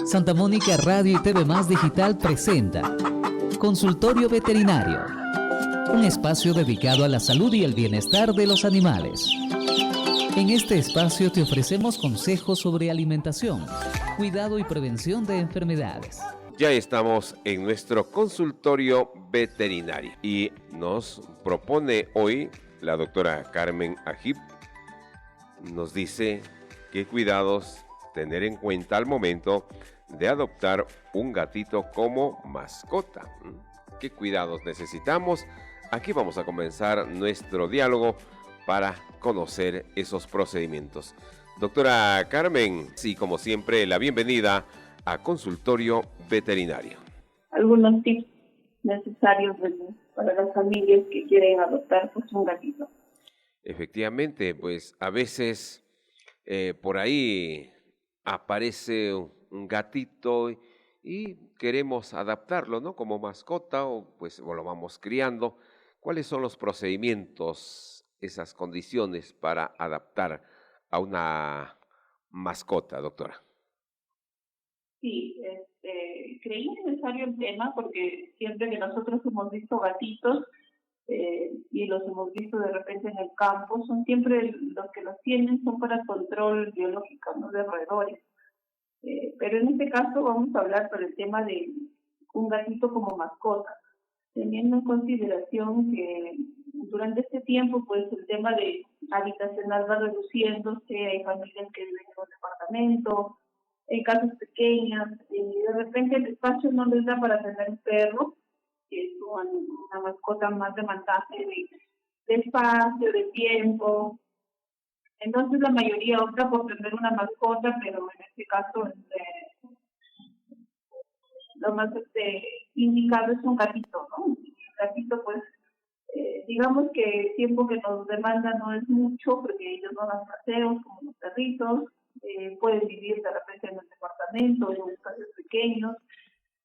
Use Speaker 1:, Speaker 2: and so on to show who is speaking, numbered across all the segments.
Speaker 1: Santa Mónica Radio y TV Más Digital presenta Consultorio Veterinario, un espacio dedicado a la salud y el bienestar de los animales. En este espacio te ofrecemos consejos sobre alimentación, cuidado y prevención de enfermedades.
Speaker 2: Ya estamos en nuestro consultorio veterinario y nos propone hoy la doctora Carmen Ajib, nos dice qué cuidados tener en cuenta al momento de adoptar un gatito como mascota. ¿Qué cuidados necesitamos? Aquí vamos a comenzar nuestro diálogo para conocer esos procedimientos. Doctora Carmen, sí, como siempre, la bienvenida a Consultorio Veterinario.
Speaker 3: Algunos tips necesarios para las familias que quieren adoptar un gatito.
Speaker 2: Efectivamente, pues a veces por ahí aparece un gatito y queremos adaptarlo, ¿no? Como mascota o lo vamos criando. ¿Cuáles son los procedimientos, esas condiciones para adaptar a una mascota, doctora?
Speaker 3: Sí, creí necesario el tema porque siempre que nosotros hemos visto gatitos y los hemos visto de repente en el campo, son siempre los que los tienen son para control biológico, ¿no? De roedores. Pero en este caso vamos a hablar sobre el tema de un gatito como mascota, teniendo en consideración que durante este tiempo pues el tema de habitacional va reduciéndose, hay familias que viven en un departamento, en casas pequeñas, y de repente el espacio no les da para tener un perro, que es una mascota más demandante de espacio, de tiempo. Entonces la mayoría opta por tener una mascota, pero en este caso lo más indicado es un gatito, ¿no? El gatito, pues, digamos que el tiempo que nos demanda no es mucho, porque ellos no dan paseos como los perritos, pueden vivir de repente en el departamento, en espacios pequeños,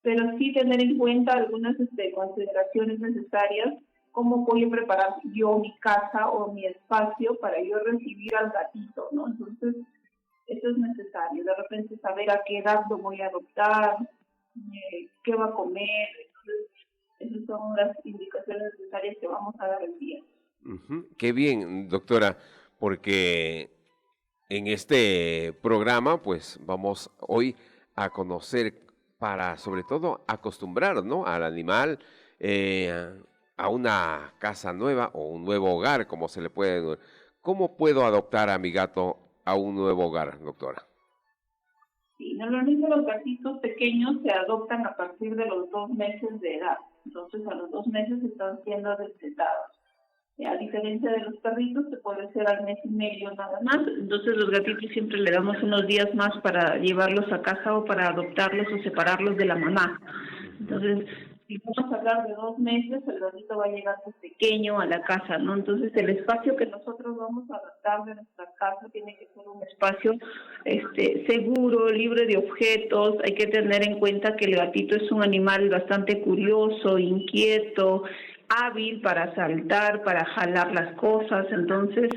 Speaker 3: pero sí tener en cuenta algunas consideraciones necesarias. ¿Cómo voy a preparar yo mi casa o mi espacio para yo recibir al gatito, ¿no? Entonces, eso es necesario. De repente saber a qué edad lo voy a adoptar, qué va a comer. Entonces, esas son las indicaciones necesarias que vamos a dar el día.
Speaker 2: Qué bien, doctora, porque en este programa, pues vamos hoy a conocer para, sobre todo, acostumbrar, ¿no? Al animal a una casa nueva o un nuevo hogar, como se le puede. ¿Cómo puedo adoptar a mi gato a un nuevo hogar, doctora?
Speaker 3: Sí, normalmente los gatitos pequeños se adoptan a partir de los 2 meses de edad. Entonces, a los 2 meses están siendo destetados. A diferencia de los perritos, se puede hacer al mes y medio nada más. Entonces, los gatitos siempre le damos unos días más para llevarlos a casa o para adoptarlos o separarlos de la mamá. Entonces, si vamos a hablar de 2 meses, el gatito va a llegar pues pequeño a la casa, ¿no? Entonces, el espacio que nosotros vamos a adaptar de nuestra casa tiene que ser un espacio seguro, libre de objetos. Hay que tener en cuenta que el gatito es un animal bastante curioso, inquieto, hábil para saltar, para jalar las cosas. Entonces,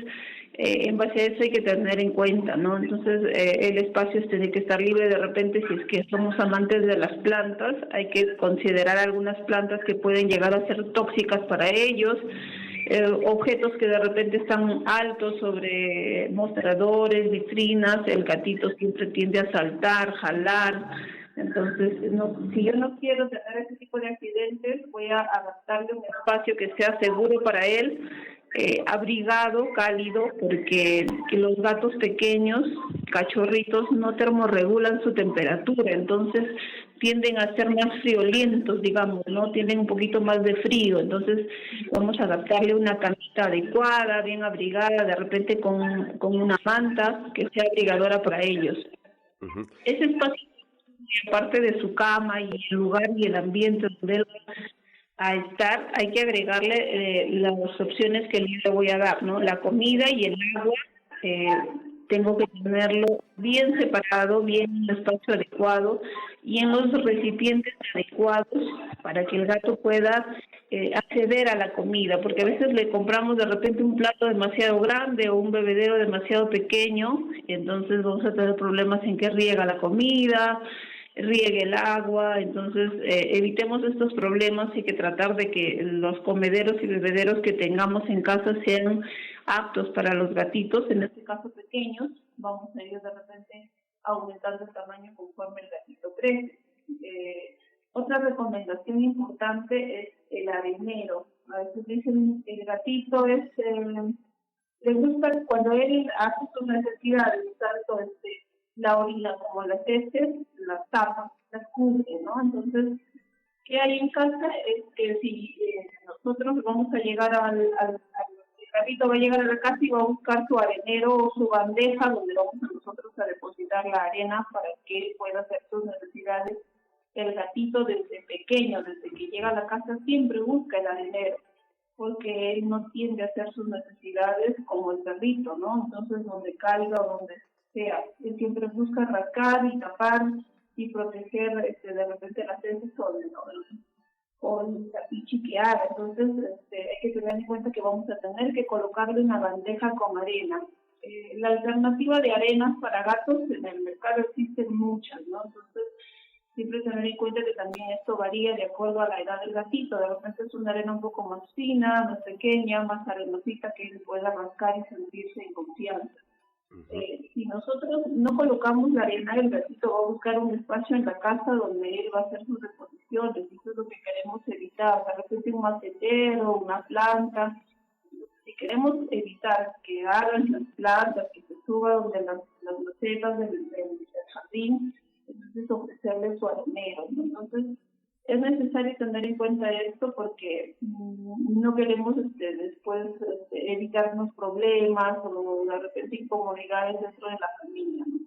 Speaker 3: en base a eso hay que tener en cuenta, ¿no? Entonces, el espacio tiene que estar libre. De repente, si es que somos amantes de las plantas, hay que considerar algunas plantas que pueden llegar a ser tóxicas para ellos, objetos que de repente están altos sobre mostradores, vitrinas. El gatito siempre tiende a saltar, jalar. Entonces, si yo no quiero tener ese tipo de accidentes, voy a adaptarle un espacio que sea seguro para él, abrigado, cálido, porque los gatos pequeños, cachorritos, no termorregulan su temperatura, entonces tienden a ser más friolientos, digamos, ¿no? Tienen un poquito más de frío. Entonces vamos a adaptarle una camita adecuada, bien abrigada, de repente con una manta que sea abrigadora para ellos. Uh-huh. Ese espacio, aparte de su cama y el lugar y el ambiente donde él va a estar, hay que agregarle las opciones que le voy a dar, ¿no? La comida y el agua, tengo que tenerlo bien separado, bien en un espacio adecuado y en los recipientes adecuados para que el gato pueda acceder a la comida, porque a veces le compramos de repente un plato demasiado grande o un bebedero demasiado pequeño, entonces vamos a tener problemas en que riega la comida, riegue el agua. Entonces evitemos estos problemas. Hay que tratar de que los comederos y bebederos que tengamos en casa sean aptos para los gatitos, en este caso pequeños. Vamos a ir de repente aumentando el tamaño conforme el gatito crece. Otra recomendación importante es el arenero. A veces dicen el gatito le gusta cuando él hace sus necesidades, tanto la orina como las heces, las tapa, las cubre, ¿no? Entonces, ¿qué hay en casa? Es que si nosotros vamos a llegar el gatito va a llegar a la casa y va a buscar su arenero o su bandeja donde vamos a nosotros a depositar la arena para que él pueda hacer sus necesidades. El gatito desde pequeño, desde que llega a la casa, siempre busca el arenero, porque él no tiende a hacer sus necesidades como el perrito, ¿no? Entonces, donde caiga o donde sea, él siempre busca rascar y tapar y proteger de repente las heces o el tapichi que haga. Entonces, hay que tener en cuenta que vamos a tener que colocarle una bandeja con arena. La alternativa de arenas para gatos en el mercado existen muchas, ¿no? Entonces, siempre tener en cuenta que también esto varía de acuerdo a la edad del gatito. De repente es una arena un poco más fina, más pequeña, más arenosita, que él pueda rascar y sentirse en confianza. Si nosotros no colocamos la arena, el gatito va a buscar un espacio en la casa donde él va a hacer sus reposiciones. Eso es lo que queremos evitar. De repente un macetero, una planta. Si queremos evitar que hagan las plantas, que se suban de las macetas del jardín, entonces ofrecerle su arenero, ¿no? Entonces es necesario tener en cuenta esto porque no queremos después evitarnos problemas o de repente incomodidades dentro de la familia, ¿no?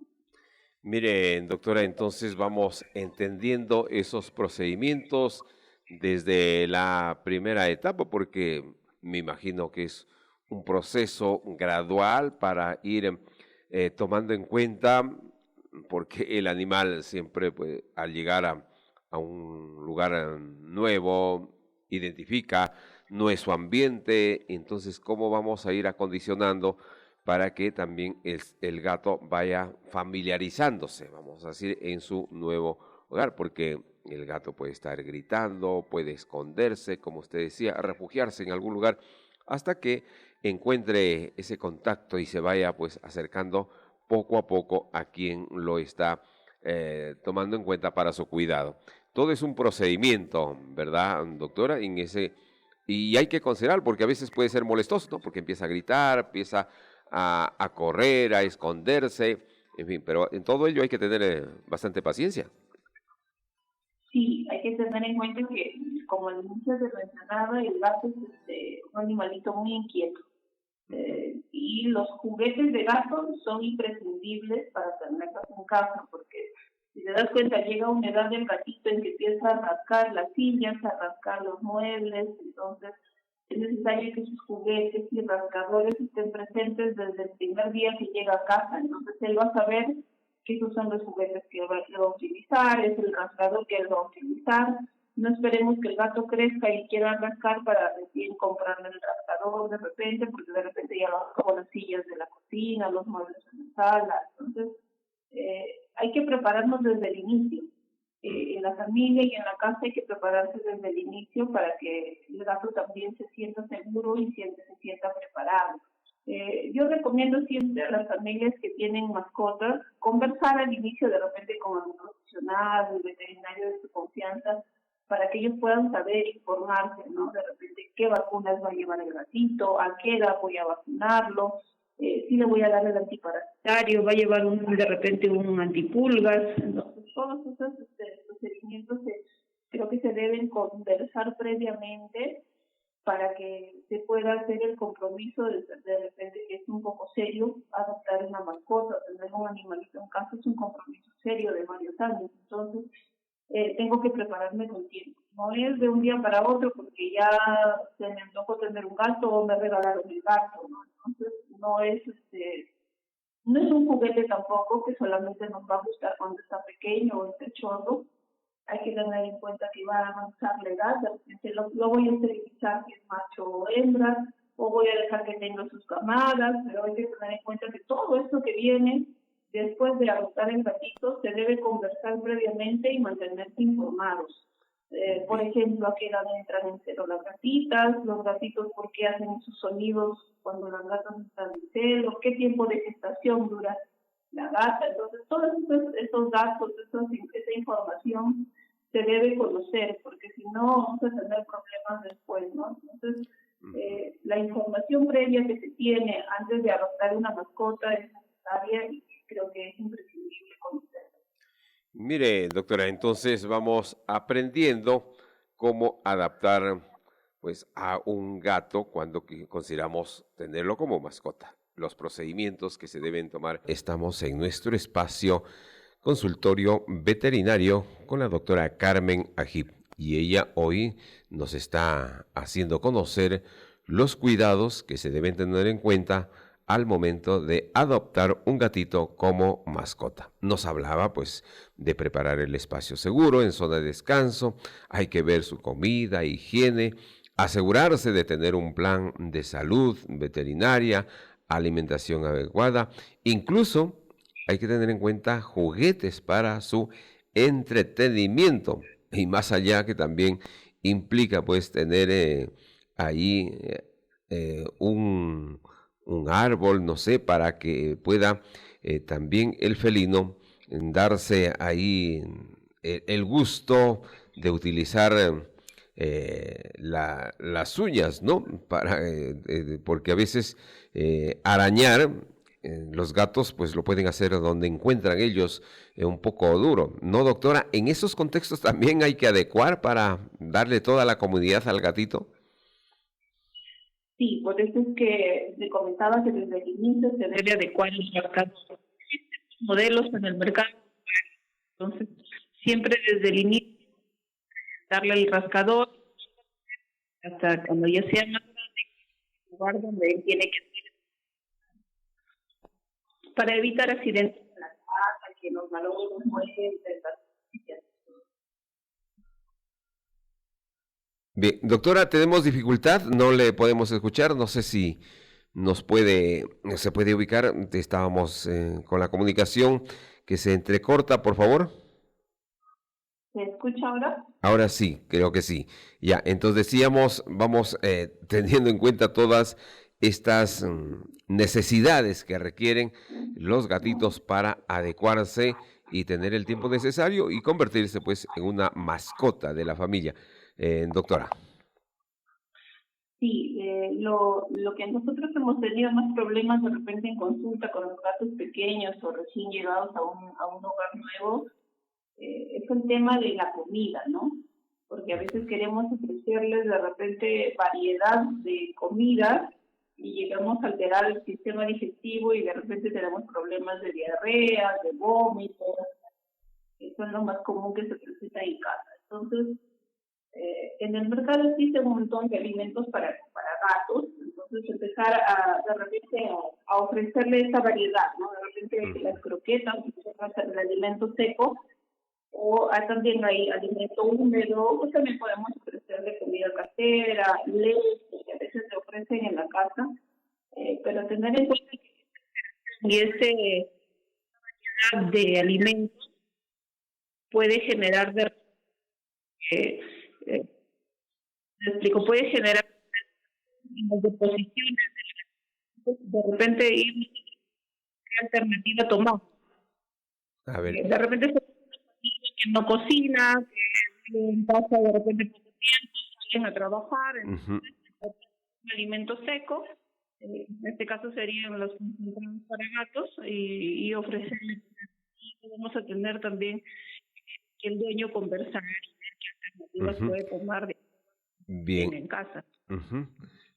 Speaker 2: Mire, doctora, entonces vamos entendiendo esos procedimientos desde la primera etapa, porque me imagino que es un proceso gradual para ir tomando en cuenta, porque el animal siempre, pues, al llegar a un lugar nuevo, identifica, no es su ambiente, entonces cómo vamos a ir acondicionando para que también el gato vaya familiarizándose, vamos a decir, en su nuevo hogar, porque el gato puede estar gritando, puede esconderse, como usted decía, refugiarse en algún lugar, hasta que encuentre ese contacto y se vaya pues acercando poco a poco a quien lo está tomando en cuenta para su cuidado. Todo es un procedimiento, ¿verdad, doctora? Y hay que considerar, porque a veces puede ser molestoso, ¿no? Porque empieza a gritar, empieza a correr, a esconderse, en fin, pero en todo ello hay que tener bastante paciencia.
Speaker 3: Sí, hay que tener en cuenta que, como al inicio se mencionaba, el gato es un animalito muy inquieto. Y los juguetes de gato son imprescindibles para tenerlos en casa, porque si te das cuenta, llega una edad del gatito en que empieza a rascar las sillas, a rascar los muebles. Entonces es necesario que sus juguetes y rascadores estén presentes desde el primer día que llega a casa. Entonces él va a saber que esos son los juguetes que va a utilizar, es el rascador que él va a utilizar. No esperemos que el gato crezca y quiera rascar para recién comprarle el rascador de repente, porque de repente ya lo hago las sillas de la cocina, los muebles en la sala. Entonces, hay que prepararnos desde el inicio. En la familia y en la casa hay que prepararse desde el inicio para que el gato también se sienta seguro y se sienta preparado. Yo recomiendo siempre a las familias que tienen mascotas conversar al inicio de repente con un profesional, un veterinario de su confianza, para que ellos puedan saber informarse, ¿no? De repente, qué vacunas va a llevar el gatito, a qué edad voy a vacunarlo, si le voy a dar el antiparasitario, va a llevar de repente un antipulgas. Entonces, todos esos procedimientos creo que se deben conversar previamente para que se pueda hacer el compromiso de repente, que es un poco serio, adoptar una mascota, tener un animalito en casa es un compromiso serio de varios años. Entonces, tengo que prepararme con tiempo. No es de un día para otro porque ya se me antojó tener un gato o me regalaron el gato, ¿no? Entonces no es un juguete tampoco que solamente nos va a gustar cuando está pequeño o está chorro. Hay que tener en cuenta que va a avanzar la edad, de repente lo voy a esterilizar si es macho o hembra, o voy a dejar que tenga sus camadas, pero hay que tener en cuenta que todo esto que viene después de adoptar el gatito se debe conversar previamente y mantenerse informados. Por ejemplo, a qué edad entran en celo las gatitas, los gatitos por qué hacen esos sonidos cuando las gatas están en celo, qué tiempo de gestación dura la gata. Entonces, todos esos datos, esa información se debe conocer, porque si no vamos a tener problemas después, ¿no? Entonces, la información previa que se tiene antes de adoptar una mascota es necesaria y creo que es imprescindible conocerla.
Speaker 2: Mire, doctora, entonces vamos aprendiendo cómo adaptar pues a un gato cuando consideramos tenerlo como mascota. Los procedimientos que se deben tomar. Estamos en nuestro espacio consultorio veterinario con la doctora Carmen Agip y ella hoy nos está haciendo conocer los cuidados que se deben tener en cuenta al momento de adoptar un gatito como mascota. Nos hablaba pues de preparar el espacio seguro en zona de descanso, hay que ver su comida, higiene, asegurarse de tener un plan de salud veterinaria, alimentación adecuada, incluso hay que tener en cuenta juguetes para su entretenimiento y más allá que también implica pues tener ahí un árbol, no sé, para que pueda también el felino darse ahí el gusto de utilizar las uñas, ¿no? Porque a veces arañar, los gatos pues lo pueden hacer donde encuentran ellos un poco duro, ¿no, doctora? En esos contextos también hay que adecuar para darle toda la comodidad al gatito.
Speaker 3: Sí, por eso es que le comentaba que desde el inicio se debe adecuar los mercados. Existen modelos en el mercado, entonces siempre desde el inicio darle el rascador hasta cuando ya sea más grande, el lugar donde él tiene que ir para evitar accidentes en la casa, que los balones no mueren,
Speaker 2: Bien, doctora, tenemos dificultad, no le podemos escuchar, no sé si se puede ubicar, estábamos con la comunicación que se entrecorta, por favor.
Speaker 3: ¿Se escucha ahora?
Speaker 2: Ahora sí, creo que sí. Ya, entonces decíamos, vamos teniendo en cuenta todas estas necesidades que requieren los gatitos para adecuarse y tener el tiempo necesario y convertirse pues en una mascota de la familia. Doctora.
Speaker 3: Sí, lo que nosotros hemos tenido más problemas de repente en consulta con los gatos pequeños o recién llegados a un hogar nuevo es el tema de la comida, ¿no? Porque a veces queremos ofrecerles de repente variedad de comida y llegamos a alterar el sistema digestivo y de repente tenemos problemas de diarrea, de vómitos, eso es lo más común que se presenta en casa. Entonces, en el mercado existe un montón de alimentos para gatos, entonces empezar de repente a ofrecerle esa variedad, ¿no? De repente las croquetas, el alimento seco, o también hay alimento húmedo, o también podemos ofrecerle comida casera, leche, que a veces se ofrecen en la casa, pero tener en cuenta que esa variedad de alimentos puede generar me explico, puede generar deposiciones de repente ir qué alternativa tomar.
Speaker 2: A ver.
Speaker 3: De repente que no cocina, que en casa de repente poco tiempo, salen a trabajar, entonces un alimento seco, en este caso serían los concentrados para gatos y ofrecerle, vamos a tener también que el dueño conversar y ver qué alternativas puede tomar en casa.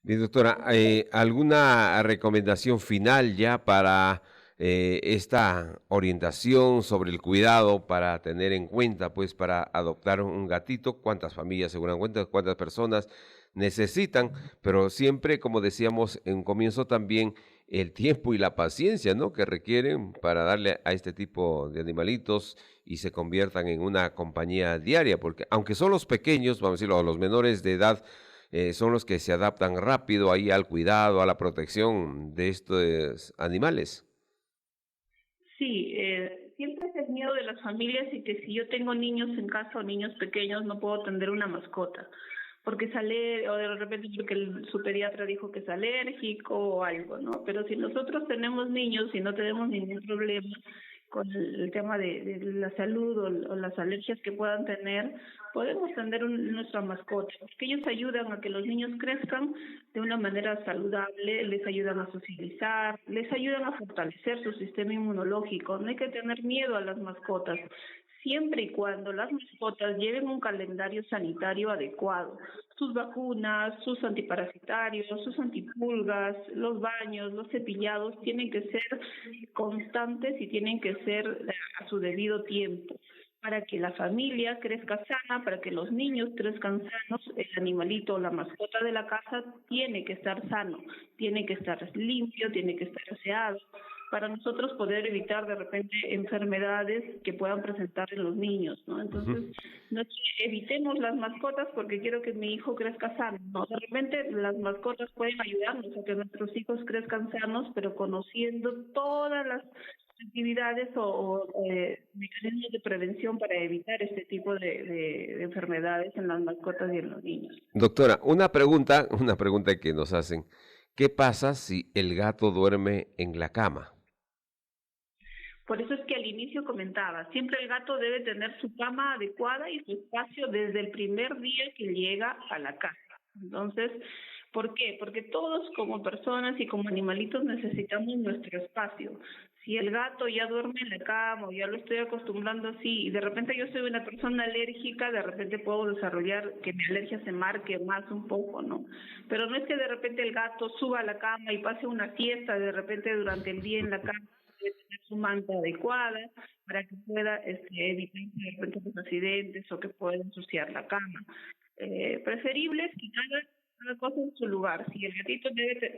Speaker 2: Bien, doctora, ¿alguna recomendación final ya para esta orientación sobre el cuidado para tener en cuenta, pues, para adoptar un gatito? ¿Cuántas familias se dan cuenta? ¿Cuántas personas necesitan? Pero siempre, como decíamos en un comienzo también, el tiempo y la paciencia, ¿no?, que requieren para darle a este tipo de animalitos y se conviertan en una compañía diaria, porque aunque son los pequeños, vamos a decirlo, los menores de edad, son los que se adaptan rápido ahí al cuidado, a la protección de estos animales.
Speaker 3: Sí, siempre es el miedo de las familias y que si yo tengo niños en casa o niños pequeños no puedo tener una mascota porque sale o de repente porque su pediatra dijo que es alérgico o algo, ¿no? Pero si nosotros tenemos niños y no tenemos ningún problema con el tema de la salud o las alergias que puedan tener, podemos tener nuestra mascota, porque ellos ayudan a que los niños crezcan de una manera saludable, les ayudan a socializar, les ayudan a fortalecer su sistema inmunológico. No hay que tener miedo a las mascotas, siempre y cuando las mascotas lleven un calendario sanitario adecuado. Sus vacunas, sus antiparasitarios, sus antipulgas, los baños, los cepillados tienen que ser constantes y tienen que ser a su debido tiempo para que la familia crezca sana, para que los niños crezcan sanos. El animalito o la mascota de la casa tiene que estar sano, tiene que estar limpio, tiene que estar aseado, para nosotros poder evitar de repente enfermedades que puedan presentar en los niños, ¿no? Entonces, no evitemos las mascotas porque quiero que mi hijo crezca sano, ¿no? De repente las mascotas pueden ayudarnos a que nuestros hijos crezcan sanos, pero conociendo todas las actividades o mecanismos de prevención para evitar este tipo de enfermedades en las mascotas y en los niños.
Speaker 2: Doctora, una pregunta que nos hacen. ¿Qué pasa si el gato duerme en la cama?
Speaker 3: Por eso es que al inicio comentaba, siempre el gato debe tener su cama adecuada y su espacio desde el primer día que llega a la casa. Entonces, ¿por qué? Porque todos como personas y como animalitos necesitamos nuestro espacio. Si el gato ya duerme en la cama o ya lo estoy acostumbrando así y de repente yo soy una persona alérgica, de repente puedo desarrollar que mi alergia se marque más un poco, ¿no? Pero no es que de repente el gato suba a la cama y pase una siesta de repente durante el día en la cama, debe tener su manta adecuada para que pueda evitar de repente los accidentes o que pueda ensuciar la cama. Preferible es que cada cosa en su lugar. Si el gatito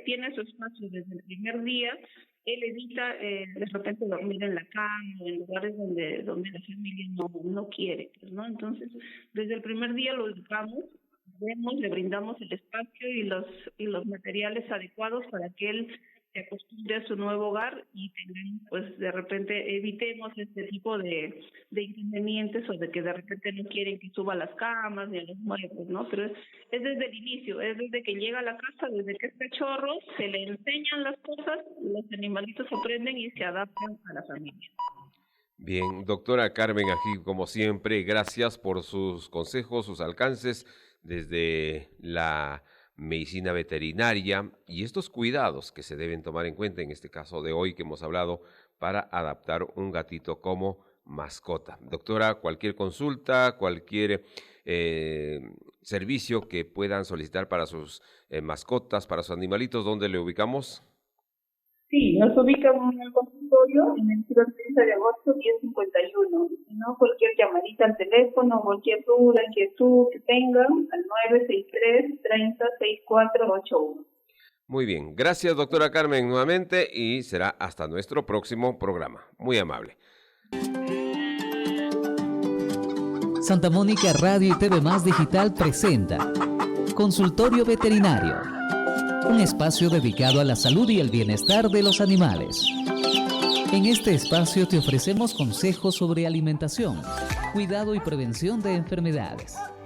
Speaker 3: tiene su espacio desde el primer día, él evita de repente dormir en la cama o en lugares donde la familia no quiere, pues, ¿no? Entonces, desde el primer día lo educamos, le brindamos el espacio y los materiales adecuados para que él se acostumbre a su nuevo hogar y tengamos, pues de repente evitemos este tipo de inconvenientes o de que de repente no quieren que suba a las camas ni a los muebles, ¿no? Pero es desde el inicio, es desde que llega a la casa, desde que es cachorro, se le enseñan las cosas, los animalitos aprenden y se adaptan a la familia.
Speaker 2: Bien, doctora Carmen Ají, como siempre, gracias por sus consejos, sus alcances desde la medicina veterinaria y estos cuidados que se deben tomar en cuenta en este caso de hoy que hemos hablado para adaptar un gatito como mascota. Doctora, cualquier consulta, cualquier servicio que puedan solicitar para sus mascotas, para sus animalitos, ¿dónde le ubicamos?
Speaker 3: Sí, nos ubican en el consultorio en el 30 de agosto 1051, ¿no? Cualquier llamadita al teléfono, cualquier duda, inquietud que tengan, al 963-30-6481.
Speaker 2: Muy bien, gracias doctora Carmen nuevamente y será hasta nuestro próximo programa. Muy amable.
Speaker 1: Santa Mónica Radio y TV Más Digital presenta Consultorio Veterinario, un espacio dedicado a la salud y el bienestar de los animales. En este espacio te ofrecemos consejos sobre alimentación, cuidado y prevención de enfermedades.